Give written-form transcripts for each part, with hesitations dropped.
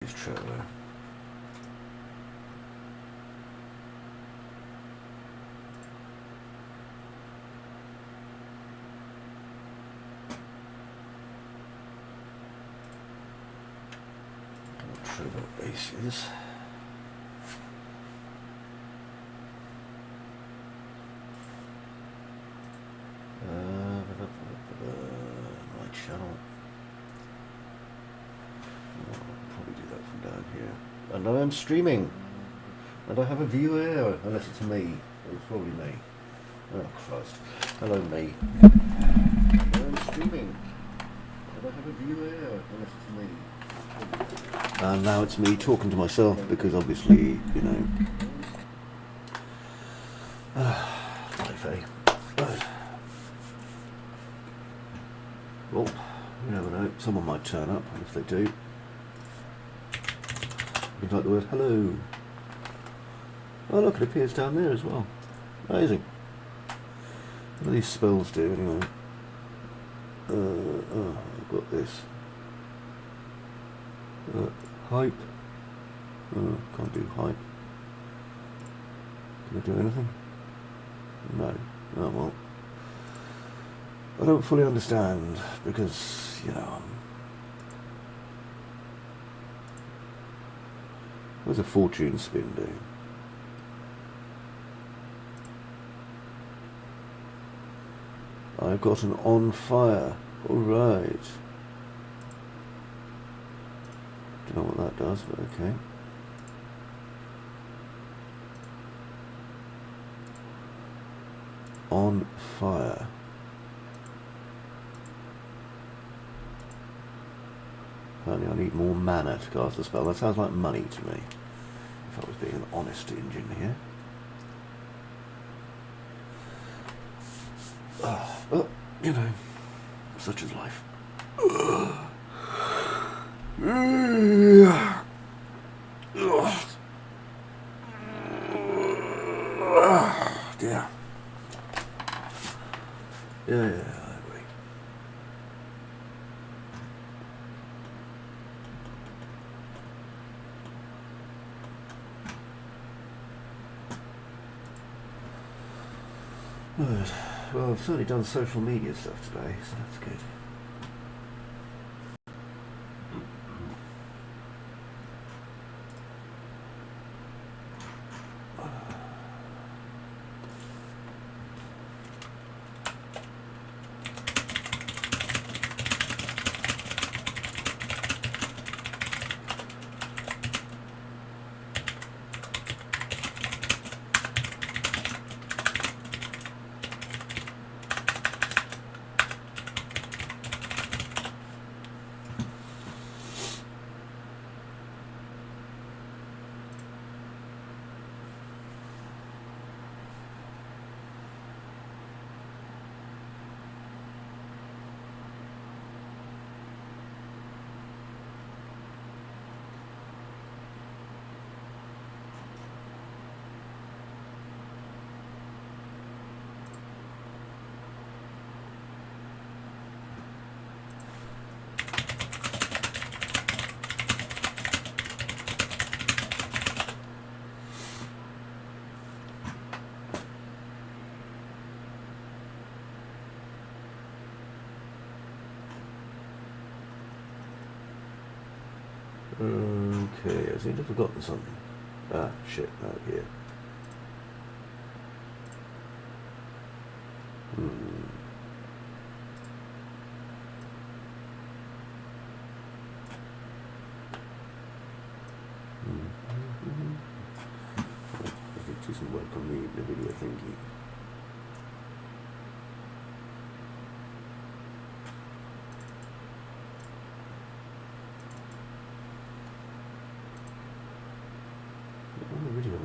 It's Trevor. Trevor aces. My channel. I'll probably do that from down here. And I am streaming. And I have a viewer, unless it's me. It's probably me. Oh Christ. Hello me. I am streaming. And I have a viewer, unless it's me. And now it's me talking to myself because obviously, you know. Life, eh? Right. Well, you never know. Someone might turn up, and if they do, you'd like the word hello. Oh look, it appears down there as well. Amazing. What do these spells do anyway? I've got this. Hype. Can't do hype. Can I do anything? No. Oh well. I don't fully understand because, you know, what does a fortune spin do? I've got an on fire. Alright. Don't know what that does, but okay. On fire. Apparently I need more mana to cast the spell. That sounds like money to me, if I was being an honest engine here. But, you know, such is life. Dear. Yeah, I agree. Good. Well, I've certainly done social media stuff today, so that's good. Okay, I seem to have forgotten something. Ah, shit, out here. I think do some work on the video thingy. No.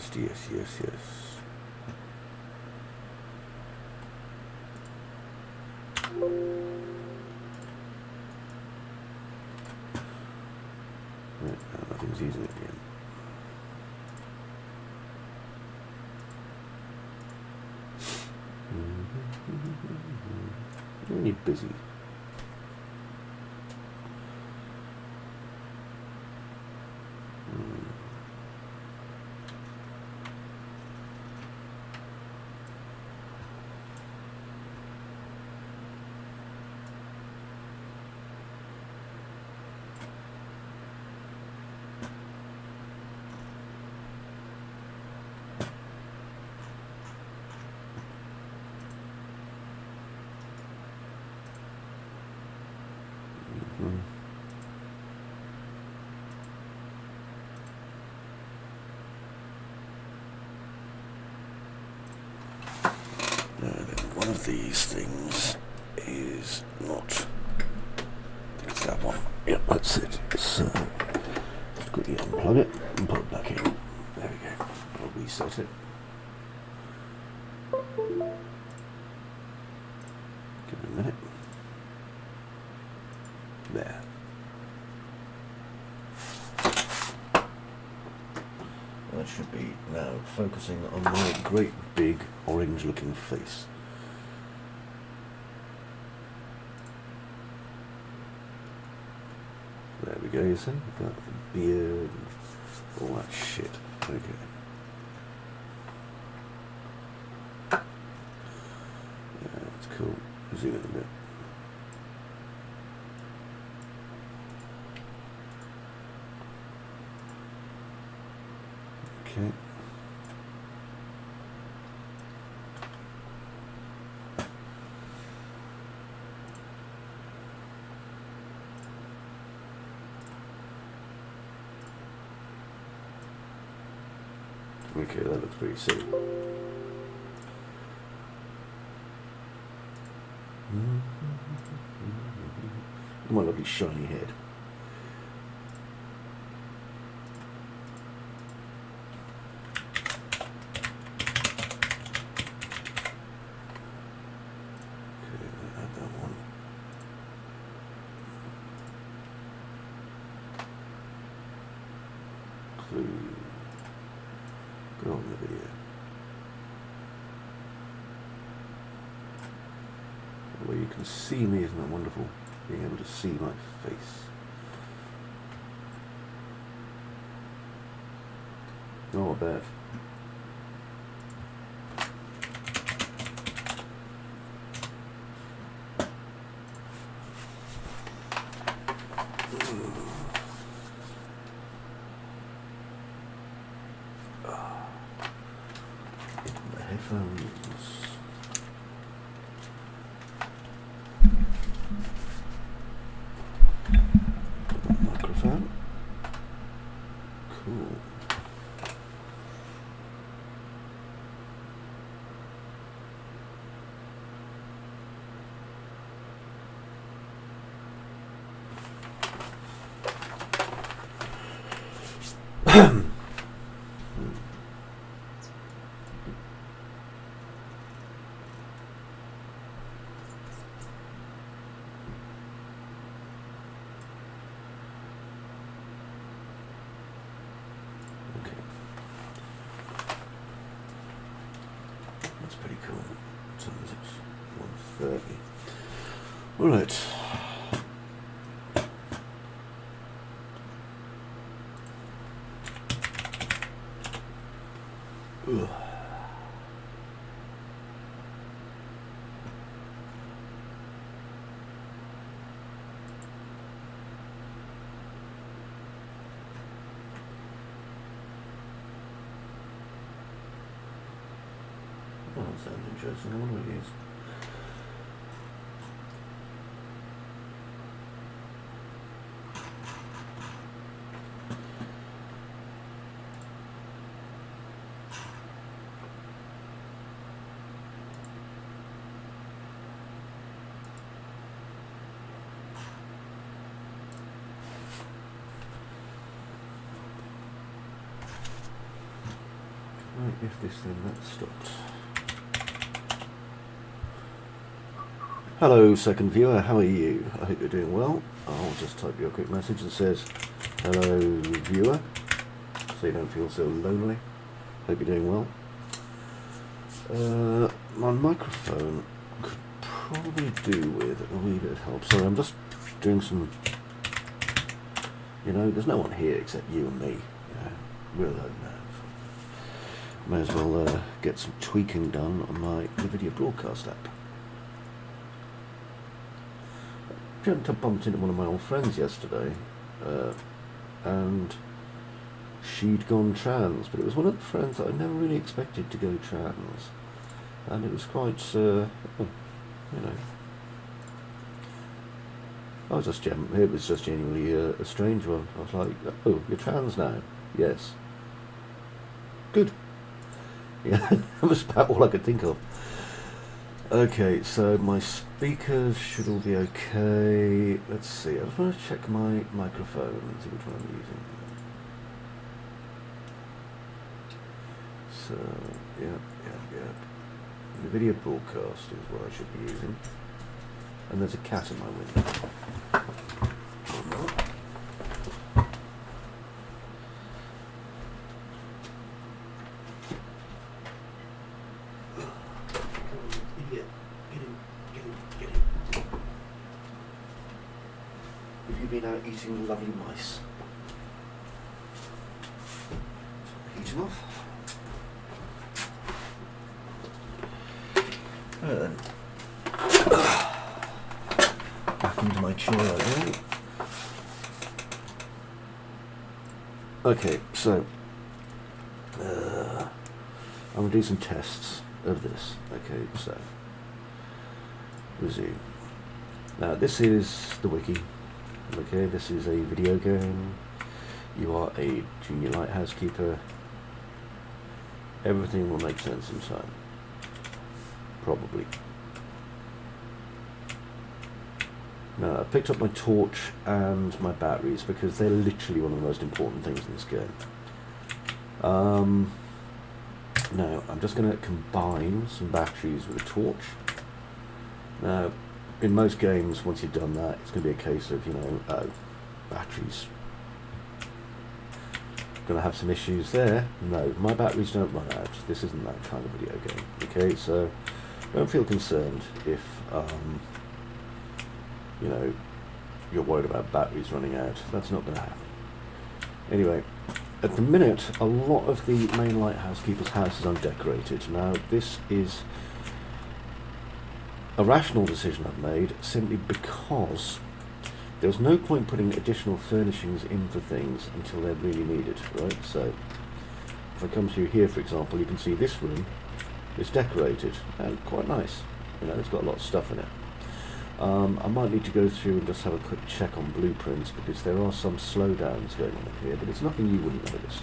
Yes. certainly busy. Now then, one of these things is not. I think it's that one. Yep, that's it. So, just quickly unplug it and put it back in. There we go. I'll reset it. Give it a minute. There. That should be now focusing on my great big orange looking face. There we go, you see? Got the beard and all that shit. Okay. Yeah, that's cool. Zoom in a bit. Okay. Okay, that looks pretty silly. My lovely shiny head. Go on the video. Where you can see me, isn't that wonderful? Being able to see my face. Not bad. Headphones. Microphone. Cool. That's pretty cool. What time is it? 1:30. All right. Ugh. Oh, that sounds interesting. I wonder what it is. Right, if this thing that stopped. Hello, second viewer, how are you? I hope you're doing well. I'll just type you a quick message that says, hello, viewer, so you don't feel so lonely. Hope you're doing well. My microphone could probably do with a wee bit of help. Sorry, I'm just doing some, there's no one here except you and me. We're alone now. So may as well get some tweaking done on my video broadcast app. I bumped into one of my old friends yesterday, and she'd gone trans, but it was one of the friends that I never really expected to go trans, and it was quite, it was just genuinely a strange one. I was like, oh, you're trans now? Yes. Good. Yeah, that was about all I could think of. Okay, so my speakers should all be okay. Let's see, I just want to check my microphone and see which one I'm using. So, yeah. The video broadcast is what I should be using. And there's a cat in my window. Eating lovely mice. Heating off. Back into my chair again. Okay, so I'm going to do some tests of this. Okay, so resume. Now this is the wiki. Okay, this is a video game. You are a junior lighthouse keeper. Everything will make sense in time. Probably. Now, I picked up my torch and my batteries because they're literally one of the most important things in this game. Now, I'm just going to combine some batteries with a torch. Now, in most games, once you've done that, it's going to be a case of, batteries. Going to have some issues there. No, my batteries don't run out. This isn't that kind of video game. Okay, so don't feel concerned if, you're worried about batteries running out. That's not going to happen. Anyway, at the minute, a lot of the main lighthouse keeper's house is undecorated. Now, this is a rational decision I've made simply because there was no point putting additional furnishings in for things until they're really needed, right? So if I come through here, for example, you can see this room is decorated and quite nice. It's got a lot of stuff in it. I might need to go through and just have a quick check on blueprints because there are some slowdowns going on here, but it's nothing you wouldn't notice.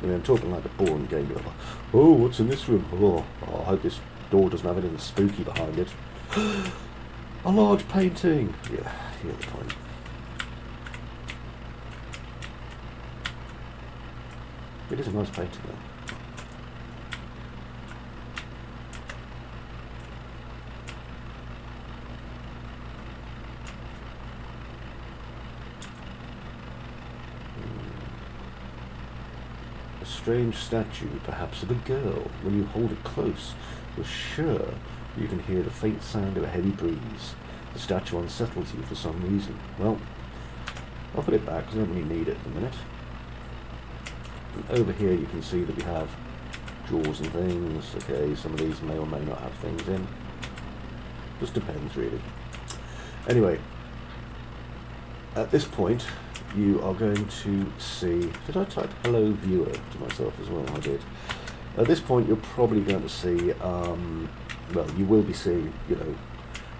I'm talking like a boring game. You're like, oh, what's in this room? Oh, I hope this door doesn't have anything spooky behind it. A large painting. Yeah, you get the point. It is a nice painting though. A strange statue, perhaps of a girl. When you hold it close, you're sure you can hear the faint sound of a heavy breeze. The statue unsettles you for some reason. Well, I'll put it back because I don't really need it at the minute. And over here you can see that we have drawers and things. Okay, some of these may or may not have things in. Just depends really. Anyway, at this point you are going to see... Did I type hello viewer to myself as well? I did. At this point you're probably going to see... well, you will be seeing,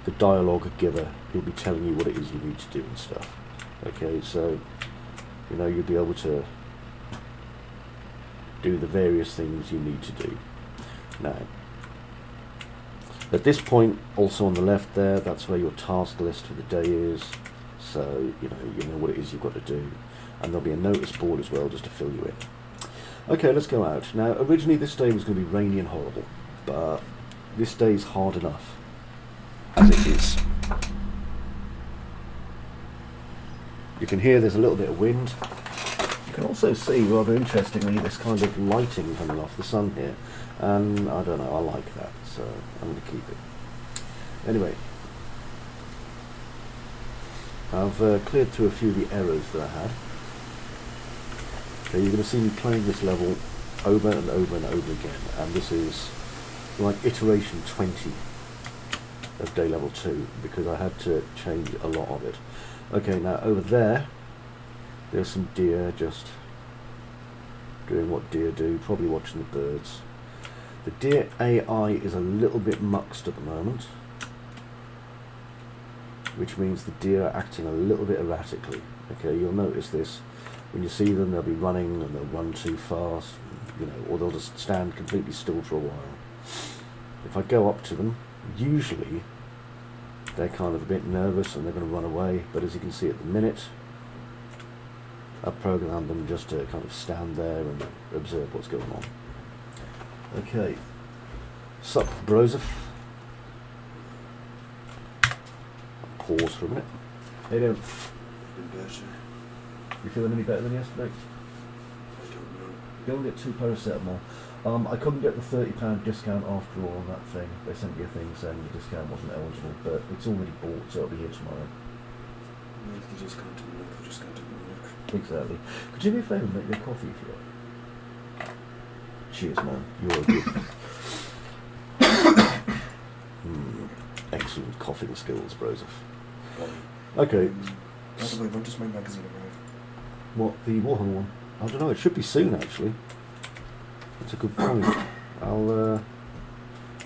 the dialogue giver. He'll be telling you what it is you need to do and stuff. Okay, so, you'll be able to do the various things you need to do. Now, at this point, also on the left there, that's where your task list for the day is. So, you know what it is you've got to do. And there'll be a notice board as well, just to fill you in. Okay, let's go out. Now, originally this day was going to be rainy and horrible, but this day's hard enough as it is. You can hear there's a little bit of wind. You can also see, rather interestingly, this kind of lighting coming off the sun here. And I don't know, I like that, so I'm going to keep it. Anyway, I've cleared through a few of the errors that I had. Okay, you're going to see me playing this level over and over and over again, and this is like iteration 20 of day level 2 because I had to change a lot of it. Okay, now over there's some deer just doing what deer do, probably watching the birds. The deer AI is a little bit muxed at the moment, which means the deer are acting a little bit erratically. Okay, you'll notice this. When you see them, they'll be running and they'll run too fast, you know, or they'll just stand completely still for a while. If I go up to them, usually they're kind of a bit nervous and they're going to run away, but as you can see at the minute, I've programmed them just to kind of stand there and observe what's going on. Okay, sup, Broseph. Pause for a minute. Hey, doing? You feeling any better than yesterday? I don't know. Go and get 2 paracetamol. I couldn't get the £30 discount after all on that thing. They sent me a thing saying the discount wasn't eligible, but it's already bought, so it'll be here tomorrow. No, if the discount didn't work, the discount didn't work. Exactly. Could you do me a favour and make me a coffee if you like? Cheers, man. You're a good. Excellent coughing skills, Broseph. Okay. By the way, when does my magazine arrive? What, the Warhammer one? I don't know, it should be soon actually. That's a good point. I'll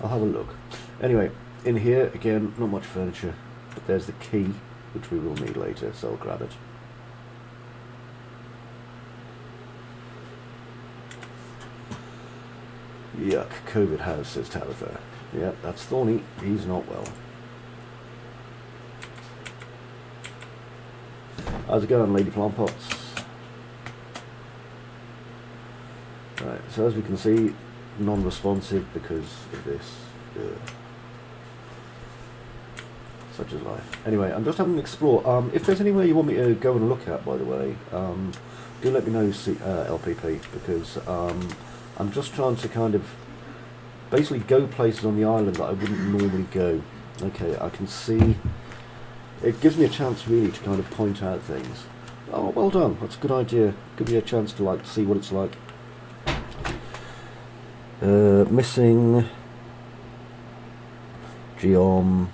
have a look. Anyway, in here, again, not much furniture, but there's the key, which we will need later, so I'll grab it. Yuck, COVID house, says Tabitha. Yeah, that's Thorny. He's not well. How's it going, Lady Plant Pots? Right, so as we can see, non-responsive because of this. Such is life. Anyway, I'm just having an explore. If there's anywhere you want me to go and look at, by the way, do let me know, LPP, because I'm just trying to kind of basically go places on the island that I wouldn't normally go. Okay, I can see. It gives me a chance really to kind of point out things. Oh, well done. That's a good idea. Give me a chance to like see what it's like. Missing Geom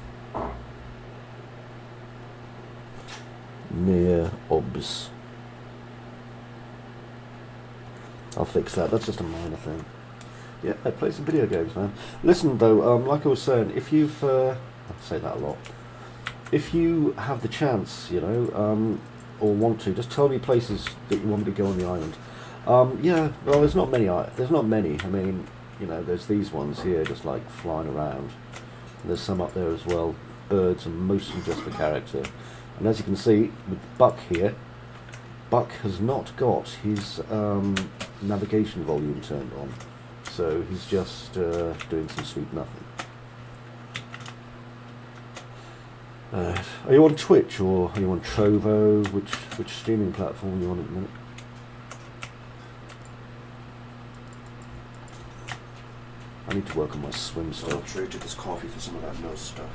near OBS. I'll fix that. That's just a minor thing. Yeah, I play some video games, man. Listen though, like I was saying, if you've I say that a lot. If you have the chance, you know, or want to, just tell me places that you want me to go on the island. Yeah, well, there's not many. There's not many. I mean, you know, there's these ones here, just like flying around. There's some up there as well, birds, and mostly just the character. And as you can see, with Buck here, Buck has not got his navigation volume turned on, so he's just doing some sweet nothing. Are you on Twitch or are you on Trovo? Which streaming platform are you on at the minute? I need to work on my swim So stuff. I'll trade you this coffee for some of that nose stuff.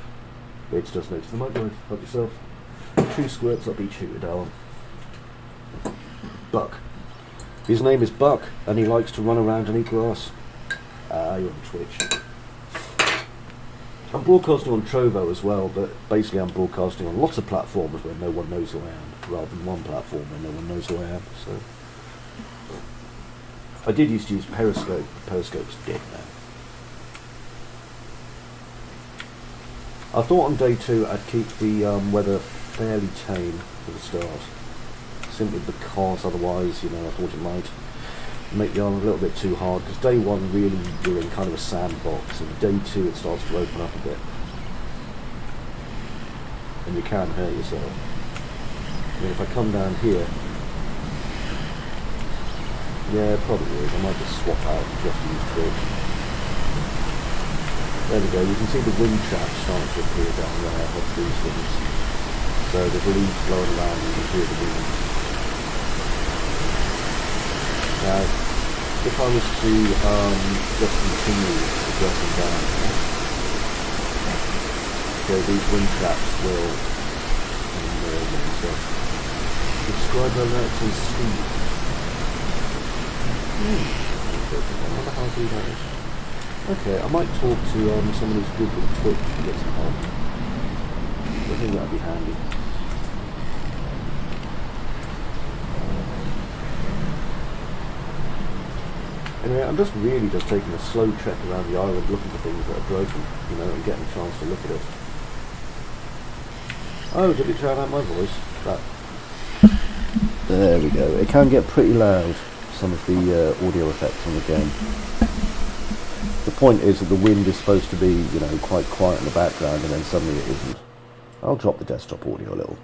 It's just next to the microwave. Help yourself. 2 squirts, I'll beat you, darling. Buck. His name is Buck, and he likes to run around and eat grass. You're on Twitch. I'm broadcasting on Trovo as well, but basically I'm broadcasting on lots of platforms where no one knows who I am, rather than one platform where no one knows who I am. So I did used to use Periscope. Periscope's dead now. I thought on day 2 I'd keep the weather fairly tame for the start, simply because otherwise, you know, I thought it might make the island a little bit too hard, because day 1 really you're in kind of a sandbox, and day 2 it starts to open up a bit, and you can hurt yourself. I mean, if I come down here, yeah, it probably is. I might just swap out and just use Twitch. There we go, you can see the wind traps starting to appear down there of these things. So there's leaves blowing around and you can hear the wind. Now, if I was to just continue progressing down here, okay, these wind traps will emerge and stuff. Subscriber alerts and Steve. I wonder how I do that. Okay, I might talk to someone who's good with Twitch to get some help. I think that'd be handy. Anyway, I'm just really just taking a slow trek around the island looking for things that are broken, you know, and getting a chance to look at it. Oh, did it drown out my voice? That. There we go. It can get pretty loud, some of the audio effects on the game. The point is that the wind is supposed to be, you know, quite quiet in the background, and then suddenly it isn't. I'll drop the desktop audio a little.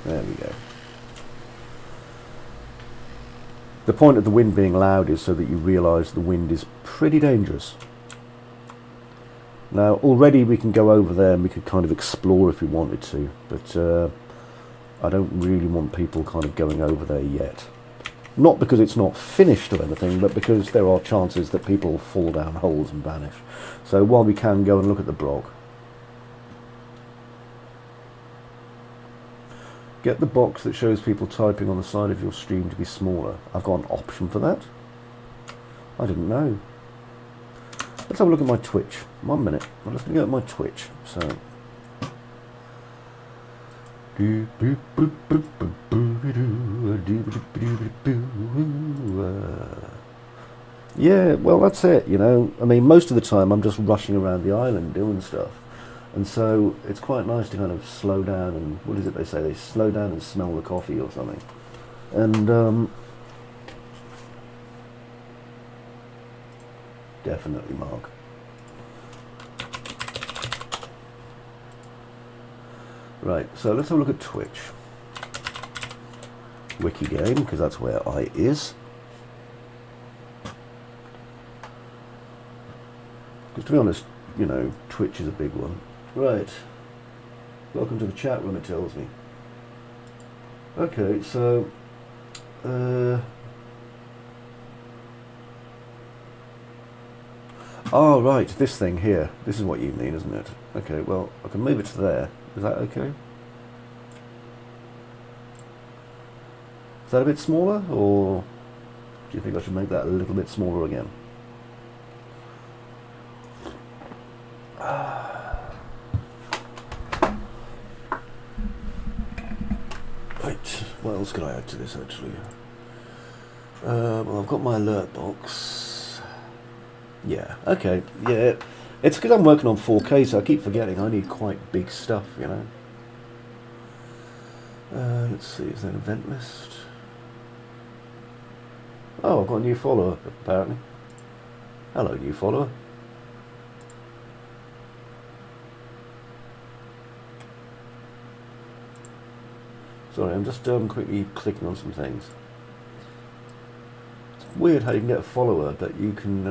There we go. The point of the wind being loud is so that you realise the wind is pretty dangerous. Now, already we can go over there and we could kind of explore if we wanted to, but I don't really want people kind of going over there yet. Not because it's not finished or anything, but because there are chances that people fall down holes and vanish. So while we can go and look at the blog, get the box that shows people typing on the side of your stream to be smaller. I've got an option for that. I didn't know. Let's have a look at my Twitch. 1 minute. I'm just going to go at my Twitch. So. Yeah, well, that's it, you know. I mean, most of the time I'm just rushing around the island doing stuff. And so it's quite nice to kind of slow down and, what is it they say? They slow down and smell the coffee or something. And, definitely, Mark. Right, so let's have a look at Twitch. Wickie game, because that's where I is. Because to be honest, you know, Twitch is a big one. Right. Welcome to the chat room, it tells me. Okay, so... oh, right, this thing here. This is what you mean, isn't it? Okay, well, I can move it to there. Is that okay? Is that a bit smaller, or do you think I should make that a little bit smaller again? Right, what else could I add to this, actually? Well, I've got my alert box. Yeah, okay, yeah. It's because I'm working on 4K, so I keep forgetting I need quite big stuff, you know. Let's see, is there an event list? Oh, I've got a new follower, apparently. Hello, new follower. Sorry, I'm just quickly clicking on some things. It's weird how you can get a follower, but you can,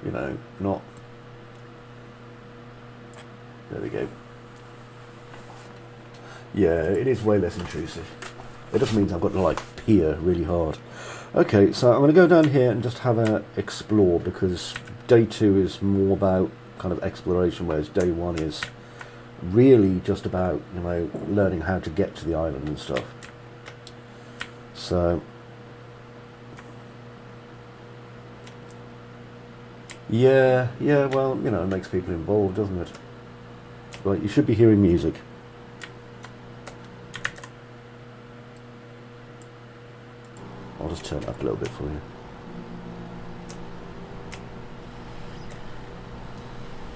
you know, not... There we go. Yeah, it is way less intrusive. It just means I've got to, like, peer really hard. Okay, so I'm going to go down here and just have a explore, because day 2 is more about kind of exploration, whereas day 1 is really just about, you know, learning how to get to the island and stuff. So yeah, well, you know, it makes people involved, doesn't it? Right, you should be hearing music. I'll just turn it up a little bit for you.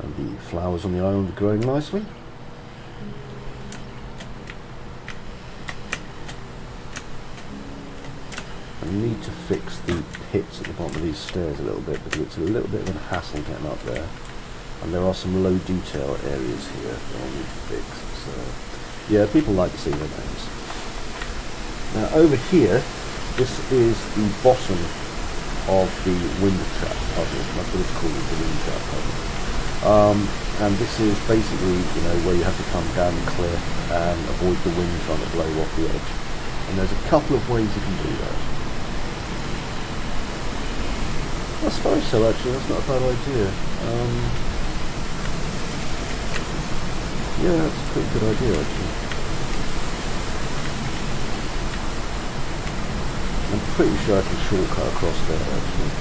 And the flowers on the island are growing nicely. I need to fix the pits at the bottom of these stairs a little bit, because it's a little bit of a hassle getting up there. And there are some low detail areas here that I'll need to fix. So, yeah, people like to see their names. Now over here, this is the bottom of the wind trap puzzle. That's what it's called, the wind trap puzzle. And this is basically, you know, where you have to come down the cliff and avoid the wind trying to blow off the edge. And there's a couple of ways you can do that. I suppose so, actually. That's not a bad idea. Yeah, that's a pretty good idea, actually. pretty sure I can shortcut across there actually.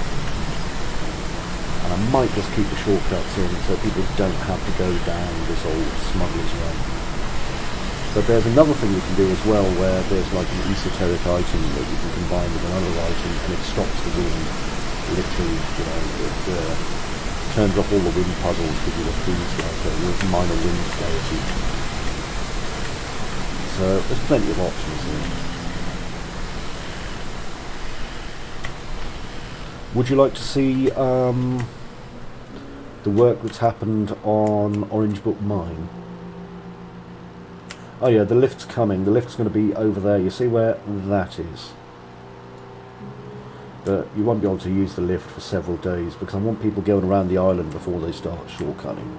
And I might just keep the shortcuts in so people don't have to go down this old smuggler's run. But there's another thing you can do as well where there's like an esoteric item that you can combine with another item and it stops the wind. Literally, you know, it turns off all the wind puzzles because you have things like with minor wind deity. So there's plenty of options here. Would you like to see the work that's happened on Orange Book Mine? Oh yeah, the lift's coming. The lift's going to be over there. You see where that is? But you won't be able to use the lift for several days because I want people going around the island before they start shortcutting.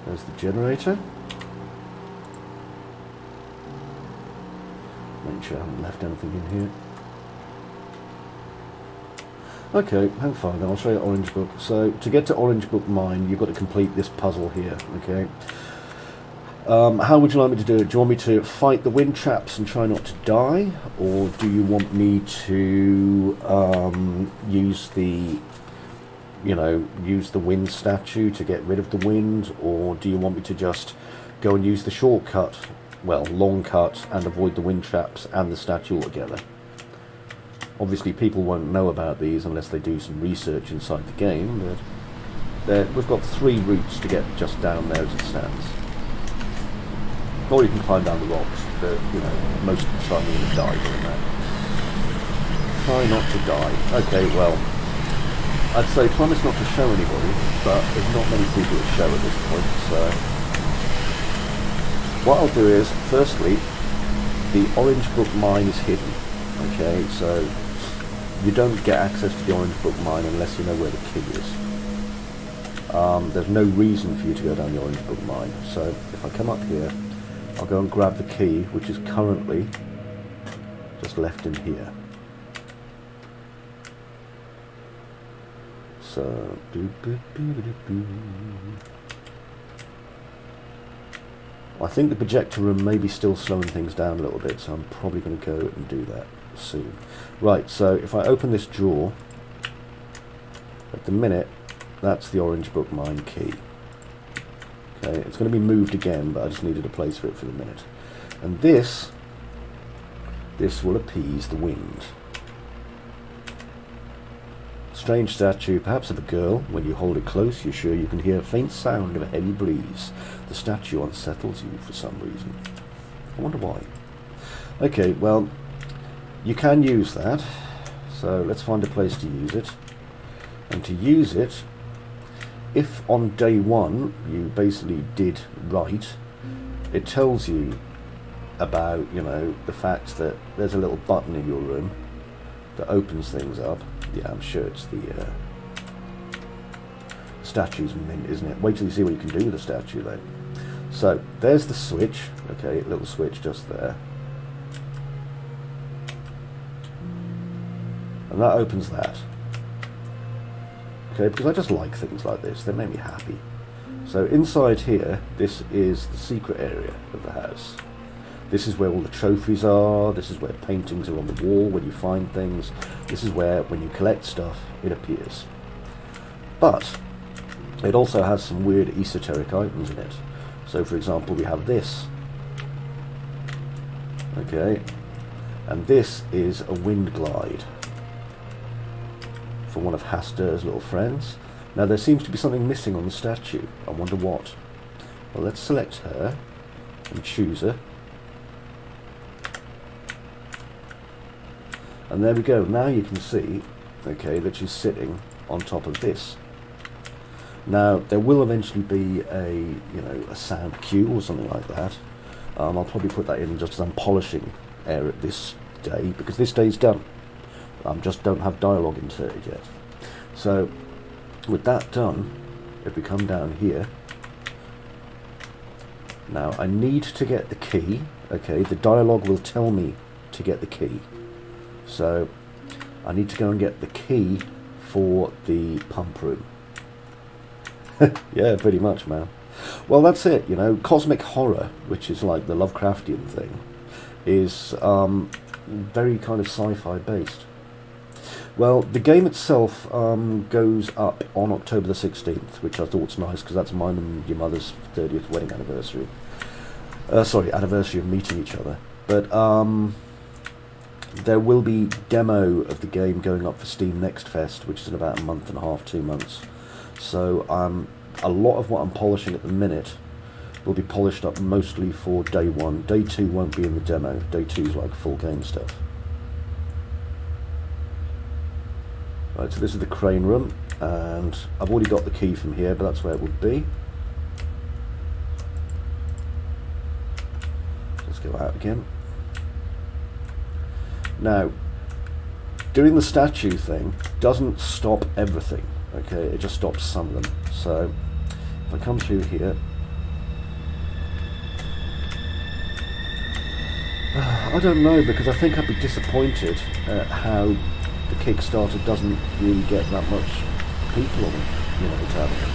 There's the generator. Make sure I haven't left anything in here. Okay, hang fire then, I'll show you Orange Book. So, to get to Orange Book Mine, you've got to complete this puzzle here, okay? How would you like me to do it? Do you want me to fight the wind traps and try not to die? Or do you want me to use the, you know, use the wind statue to get rid of the wind? Or do you want me to just go and use the shortcut, well, long cut, and avoid the wind traps and the statue altogether? Obviously people won't know about these unless they do some research inside the game, but we've got 3 routes to get just down there as it stands. Or you can climb down the rocks, but you know, most of the time you're going to die doing that. Try not to die. Okay, well, I'd say promise not to show anybody, but there's not many people that show at this point, so... What I'll do is, firstly, the Orange Book Mine is hidden. Okay, so you don't get access to the Orange Book Mine unless you know where the key is. There's no reason for you to go down the Orange Book Mine. So if I come up here, I'll go and grab the key, which is currently just left in here. So, I think the projector room may be still slowing things down a little bit, so I'm probably going to go and do that soon. Right, so if I open this drawer, at the minute, that's the Orange Book Mine key. Okay, it's going to be moved again, but I just needed a place for it for the minute. And this will appease the wind. Strange statue, perhaps of a girl. When you hold it close, you're sure you can hear a faint sound of a heavy breeze. The statue unsettles you for some reason. I wonder why. Okay, well, you can use that. So let's find a place to use it. And to use it, if on day 1 you basically did right, it tells you about, you know, the fact that there's a little button in your room that opens things up. Yeah, I'm sure it's the statue's mint, isn't it? Wait till you see what you can do with the statue then. So, there's the switch. Okay, little switch just there. And that opens that. Okay, because I just like things like this. They make me happy. So, inside here, this is the secret area of the house. This is where all the trophies are, this is where paintings are on the wall when you find things, this is where, when you collect stuff, it appears. But, it also has some weird esoteric items in it. So for example, we have this. Okay, and this is a wind glide for one of Hastur's little friends. Now there seems to be something missing on the statue. I wonder what. Well, let's select her and choose her. And there we go. Now you can see, okay, that she's sitting on top of this. Now there will eventually be a a sound cue or something like that. I'll probably put that in just as I'm polishing air at this day, because this day's done. Just don't have dialogue inserted yet. So with that done, if we come down here, now I need to get the key. Okay, the dialogue will tell me to get the key. So I need to go and get the key for the pump room. Yeah, pretty much, man. Well, that's it. You know, cosmic horror, which is like the Lovecraftian thing, is very kind of sci-fi based. Well, the game itself goes up on October the 16th, which I thought's nice because that's mine and your mother's 30th wedding anniversary. Sorry, anniversary of meeting each other. But there will be demo of the game going up for Steam Next Fest, which is in about a month and a half, 2 months. So a lot of what I'm polishing at the minute will be polished up mostly for day one. Day two won't be in the demo. Day two is like full game stuff. Right, so this is the crane room, and I've already got the key from here, but that's where it would be. Let's go out again. Now, doing the statue thing doesn't stop everything, okay? It just stops some of them. So, if I come through here, I don't know, because I think I'd be disappointed at how the Kickstarter doesn't really get that much people on it, you know, it's having it.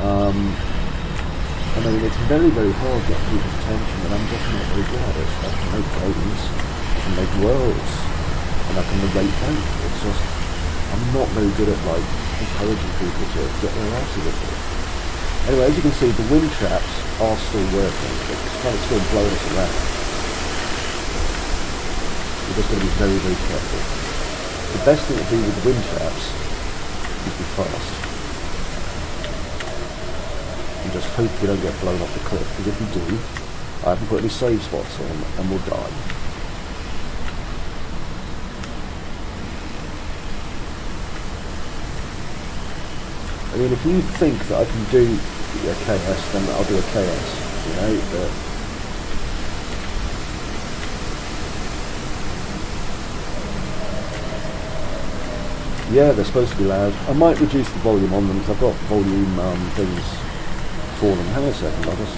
I mean, it's very, very hard to get people's attention, and I'm just not very good at it. I can make games, I can make worlds, and I can narrate them. It's just, I'm not very good at, like, encouraging people to get their asses into it. Anyway, as you can see, the wind traps are still working. It's kind of still blowing us around. We're just going to be very, very careful. The best thing to do with the wind traps is be fast. And just hope you don't get blown off the cliff, because if you do, I haven't put any save spots on and we'll die. I mean, if you think that I can do a KS, then I'll do a KS, you know, but yeah, they're supposed to be loud. I might reduce the volume on them because I've got volume things for them. Hang on a second, I'll just...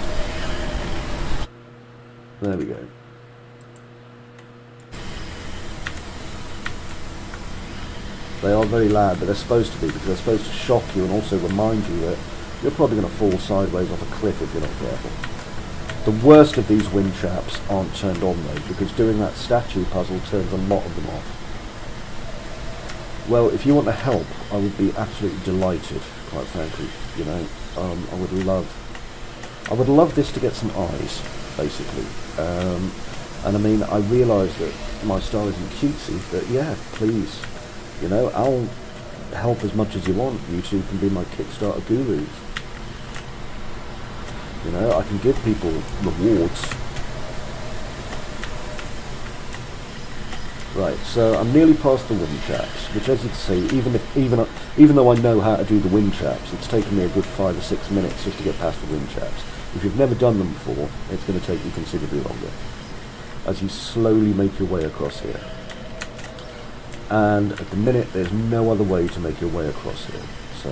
There we go. They are very loud, but they're supposed to be, because they're supposed to shock you and also remind you that you're probably going to fall sideways off a cliff if you're not careful. The worst of these wind traps aren't turned on though, because doing that statue puzzle turns a lot of them off. Well, if you want to help, I would be absolutely delighted, quite frankly. You know, I would love this to get some eyes, basically. And I mean, I realise that my style isn't cutesy, but yeah, please, you know, I'll help as much as you want. You two can be my Kickstarter gurus. You know, I can give people rewards. Right, so I'm nearly past the wind traps, which, as you can see, even though I know how to do the wind traps, it's taken me a good 5 or 6 minutes just to get past the wind traps. If you've never done them before, it's going to take you considerably longer, as you slowly make your way across here. And at the minute, there's no other way to make your way across here, so...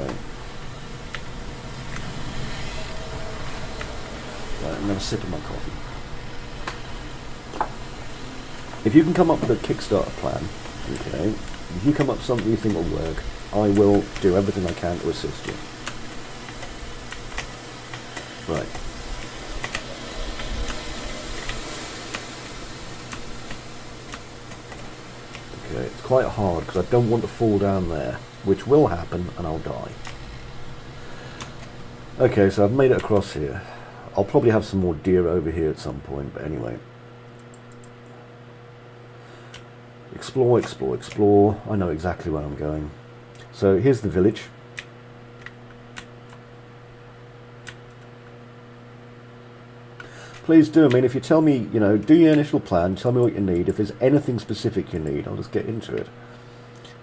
Right, I'm going to sip of my coffee. If you can come up with a Kickstarter plan, okay, if you come up with something you think will work, I will do everything I can to assist you. Right. Okay, it's quite hard because I don't want to fall down there, which will happen and I'll die. Okay, so I've made it across here. I'll probably have some more deer over here at some point, but anyway. Explore, explore, explore. I know exactly where I'm going. So here's the village. Please do. I mean, if you tell me, you know, do your initial plan, tell me what you need. If there's anything specific you need, I'll just get into it.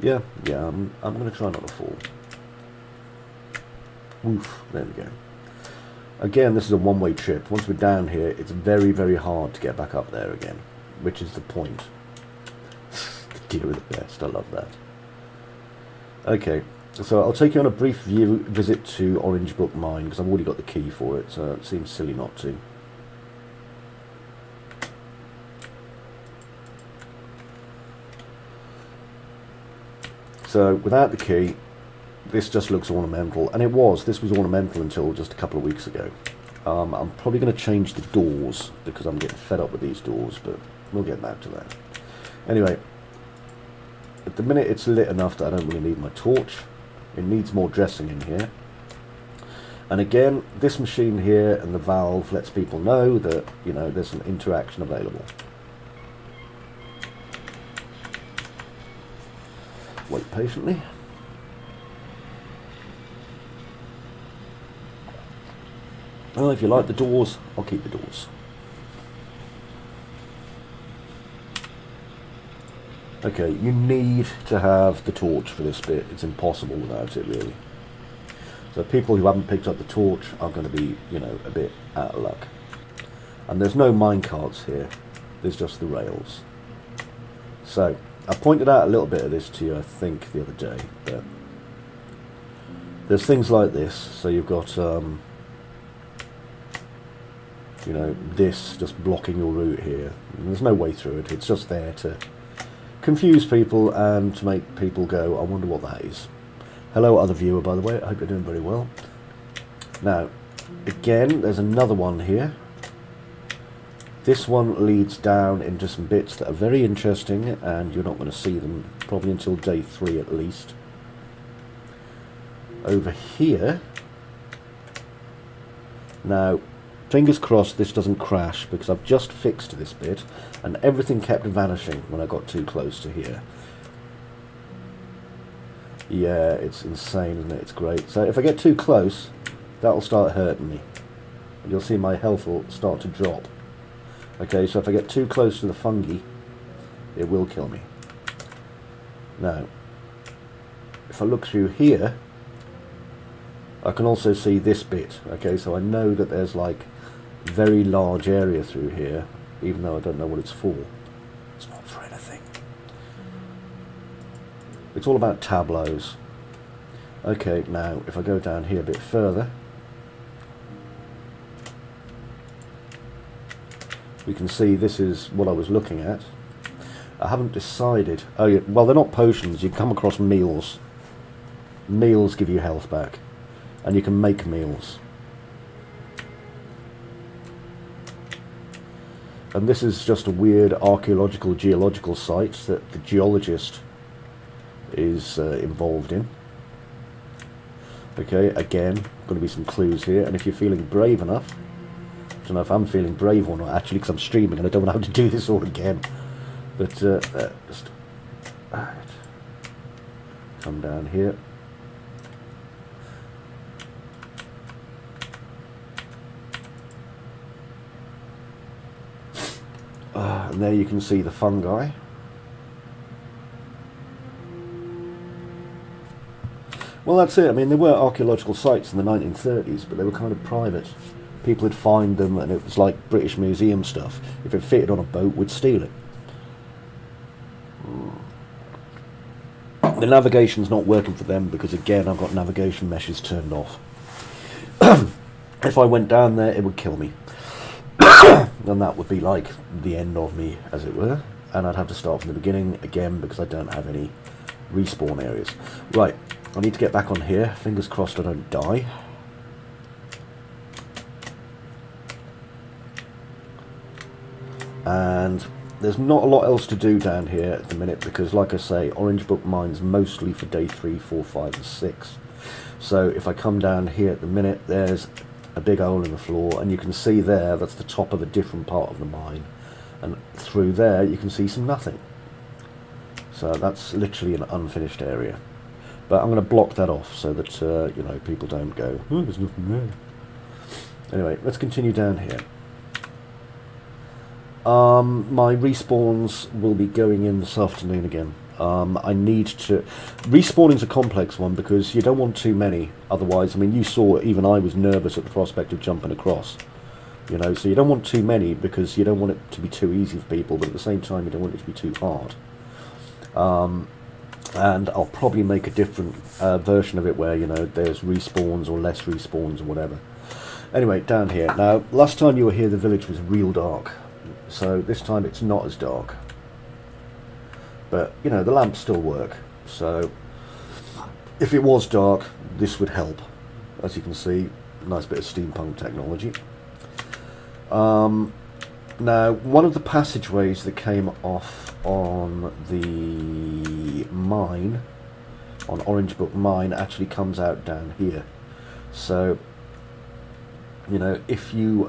Yeah, I'm going to try not to fall. Woof, there we go. Again, this is a one-way trip. Once we're down here, it's very, very hard to get back up there again, which is the point. The deer are the best, I love that. Okay, so I'll take you on a brief visit to Orange Book Mine, because I've already got the key for it, so it seems silly not to. So, without the key, this just looks ornamental, and it was. This was ornamental until just a couple of weeks ago. I'm probably going to change the doors because I'm getting fed up with these doors, but we'll get back to that. Anyway, at the minute it's lit enough that I don't really need my torch. It needs more dressing in here. And again, this machine here and the valve lets people know that, you know, there's some interaction available. Wait patiently. Well, if you like the doors, I'll keep the doors. Okay, you need to have the torch for this bit. It's impossible without it, really. So people who haven't picked up the torch are going to be, you know, a bit out of luck. And there's no minecarts here. There's just the rails. So, I pointed out a little bit of this to you, I think, the other day. But there's things like this. So you've got, you know, this just blocking your route here. And there's no way through it. It's just there to confuse people and to make people go, I wonder what that is. Hello, other viewer, by the way. I hope you're doing very well. Now, again, there's another one here. This one leads down into some bits that are very interesting, and you're not going to see them probably until day 3 at least. Over here, now, fingers crossed this doesn't crash, because I've just fixed this bit, and everything kept vanishing when I got too close to here. Yeah, it's insane, isn't it? It's great. So if I get too close, that'll start hurting me. And you'll see my health will start to drop. Okay, so if I get too close to the fungi, it will kill me. Now, if I look through here, I can also see this bit. Okay, so I know that there's like a very large area through here, even though I don't know what it's for. It's not for anything. It's all about tableaus. Okay, now if I go down here a bit further, we can see this is what I was looking at. I haven't decided. Oh, yeah, well, they're not potions. You come across meals. Meals give you health back, and you can make meals. And this is just a weird archaeological geological site that the geologist is involved in. Okay, again, going to be some clues here, and if you're feeling brave enough, I don't know if I'm feeling brave or not actually, because I'm streaming and I don't know how to do this all again, but just come down here. And there you can see the fungi. Well, that's it. I mean, there were archaeological sites in the 1930s, but they were kind of private. People would find them, and it was like British Museum stuff. If it fitted on a boat, we'd steal it. The navigation's not working for them because, again, I've got navigation meshes turned off. If I went down there, it would kill me. Then that would be like the end of me, as it were. And I'd have to start from the beginning again because I don't have any respawn areas. Right. I need to get back on here. Fingers crossed I don't die. And there's not a lot else to do down here at the minute because, like I say, Orange Book mine's mostly for day 3, 4, 5 and 6. So if I come down here at the minute, there's a big hole in the floor, and you can see there, that's the top of a different part of the mine. And through there you can see some nothing. So that's literally an unfinished area. But I'm going to block that off so that, you know, people don't go, oh, there's nothing there. Anyway, let's continue down here. My respawns will be going in this afternoon again. I need to... Respawning's a complex one because you don't want too many. Otherwise, I mean, you saw even I was nervous at the prospect of jumping across. You know, so you don't want too many because you don't want it to be too easy for people, but at the same time you don't want it to be too hard. And I'll probably make a different version of it where, you know, there's respawns or less respawns or whatever. Anyway, down here. Now, last time you were here, the village was real dark. So this time it's not as dark. But, you know, the lamps still work. So if it was dark, this would help. As you can see, nice bit of steampunk technology. Now, one of the passageways that came off on the mine, on Orange Book Mine, actually comes out down here. So, you know, if you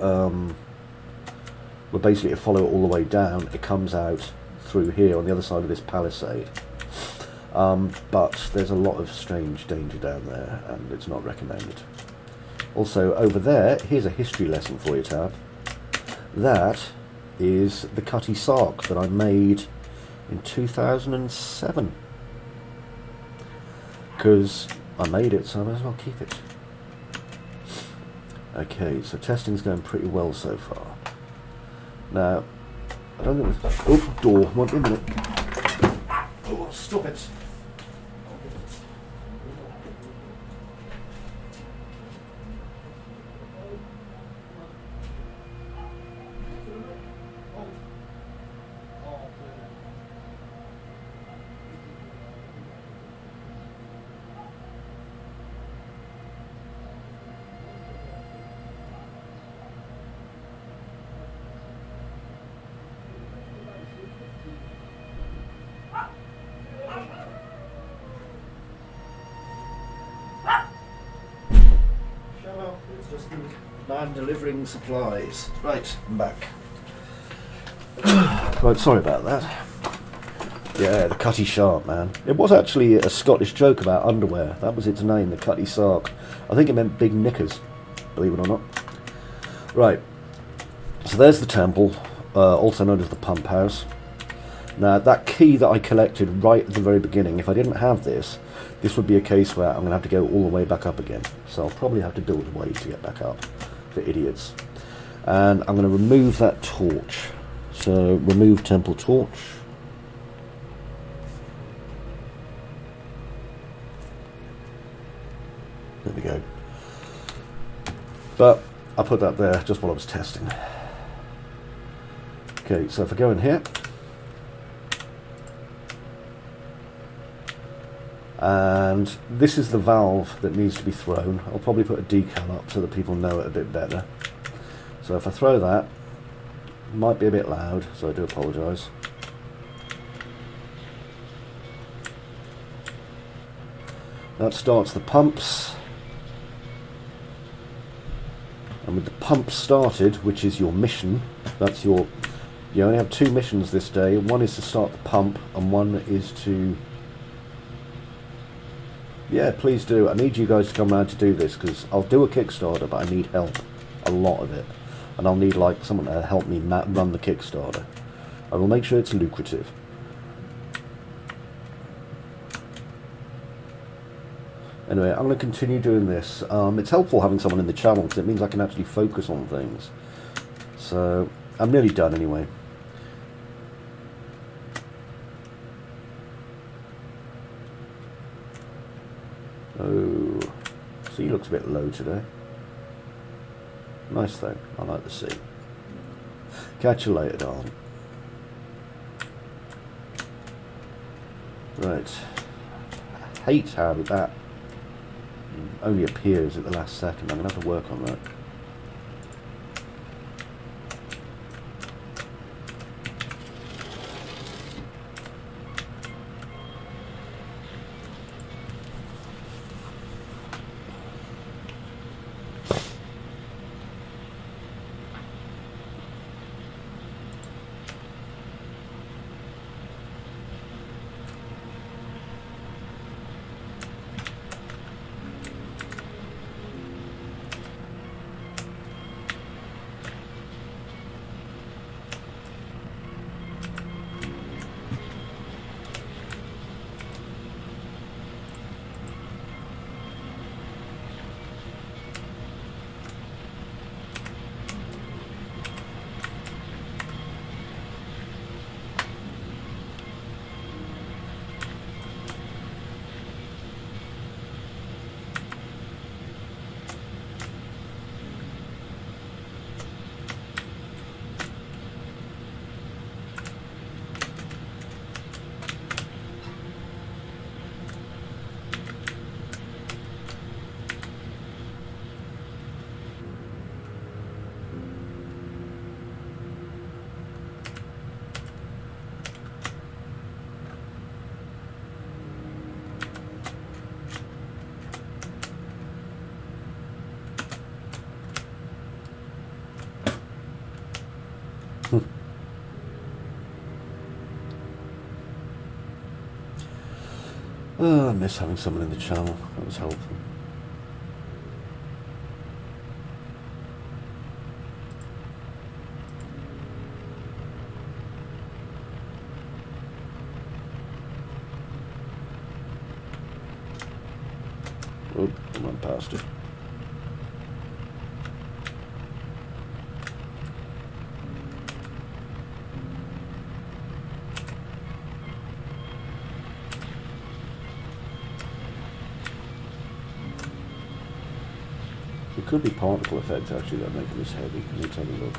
were basically to follow it all the way down, it comes out through here on the other side of this palisade. But there's a lot of strange danger down there, and it's not recommended. Also, over there, here's a history lesson for you, Tab. That is the Cutty Sark that I made in 2007. Because I made it, so I might as well keep it. Okay, so testing's going pretty well so far. Now, I don't think there's... Oh, door, won't be a minute. Oh, stop it. Just the man delivering supplies. Right, I'm back. Right, sorry about that. Yeah, the Cutty Shark, man. It was actually a Scottish joke about underwear. That was its name, the Cutty Sark. I think it meant big knickers, believe it or not. Right, so there's the temple, also known as the pump house. Now, that key that I collected right at the very beginning, if I didn't have this, this would be a case where I'm going to have to go all the way back up again. So I'll probably have to build a way to get back up, for idiots. And I'm going to remove that torch. So, remove temple torch. There we go. But I put that there just while I was testing. Okay, so if I go in here, and this is the valve that needs to be thrown. I'll probably put a decal up so that people know it a bit better. So if I throw that, it might be a bit loud, so I do apologise. That starts the pumps. And with the pump started, which is your mission, that's your... You only have 2 missions this day. One is to start the pump, and one is to... Yeah, please do. I need you guys to come around to do this, because I'll do a Kickstarter, but I need help. A lot of it. And I'll need, like, someone to help me run the Kickstarter. I will make sure it's lucrative. Anyway, I'm going to continue doing this. It's helpful having someone in the channel, because it means I can actually focus on things. So, I'm nearly done anyway. Oh, sea looks a bit low today. Nice though, I like the sea. Catch you later, darling. Right. I hate how that only appears at the last second. I'm going to have to work on that. Oh, I miss having someone in the channel. That was helpful. Oh, I went past it. It could be particle effects actually that are making this heavy. Let's have a look.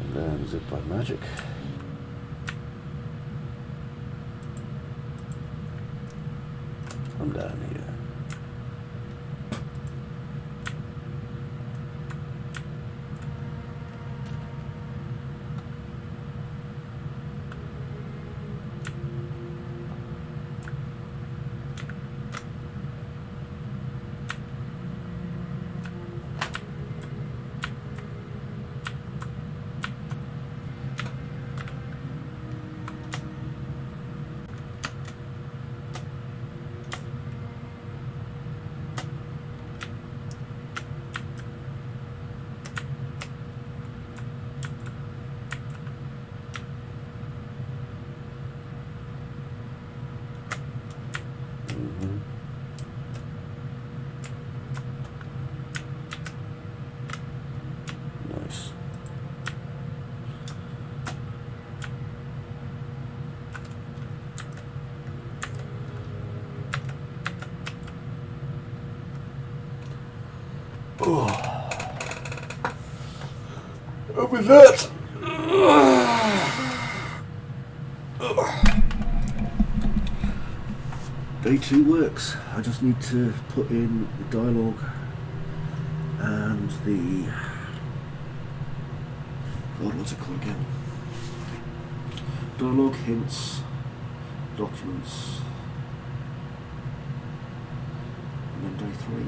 And then is it by magic? I'm down here. Nice. Oh. And with that, day 2 works. I just need to put in the dialogue and the what's it called again? Dialogue, hints, documents, and then day 3.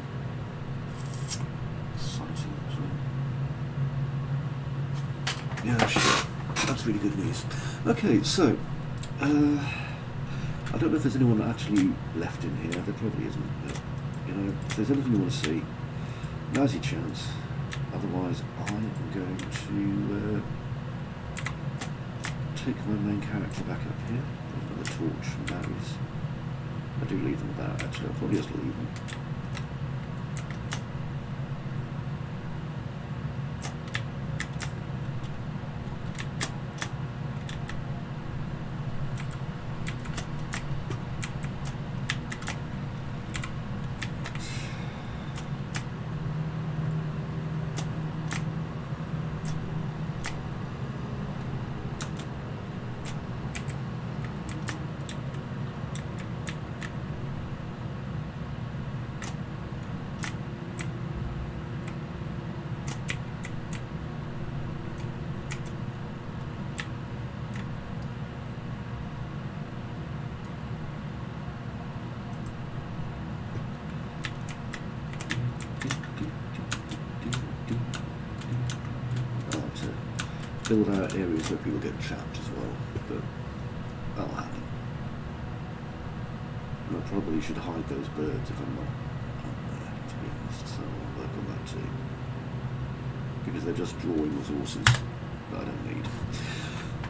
Exciting, yeah, sure. That's really good news. Okay, so I don't know if there's anyone actually left in here. There probably isn't. But, you know, if there's anything you want to see, now's your chance. Otherwise, I am going to take my main character back up here. There's another torch and batteries. I do leave them about, actually. I'll probably just leave them. Build out areas where people get trapped as well, but that'll happen. And I probably should hide those birds if I'm not up there, to be honest, so I'll work on that too. Because they're just drawing resources that I don't need.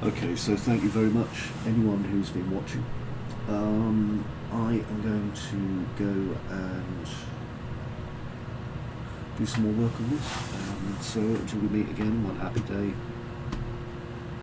Okay, so thank you very much, anyone who's been watching. I am going to go and do some more work on this. So until we meet again, one happy day.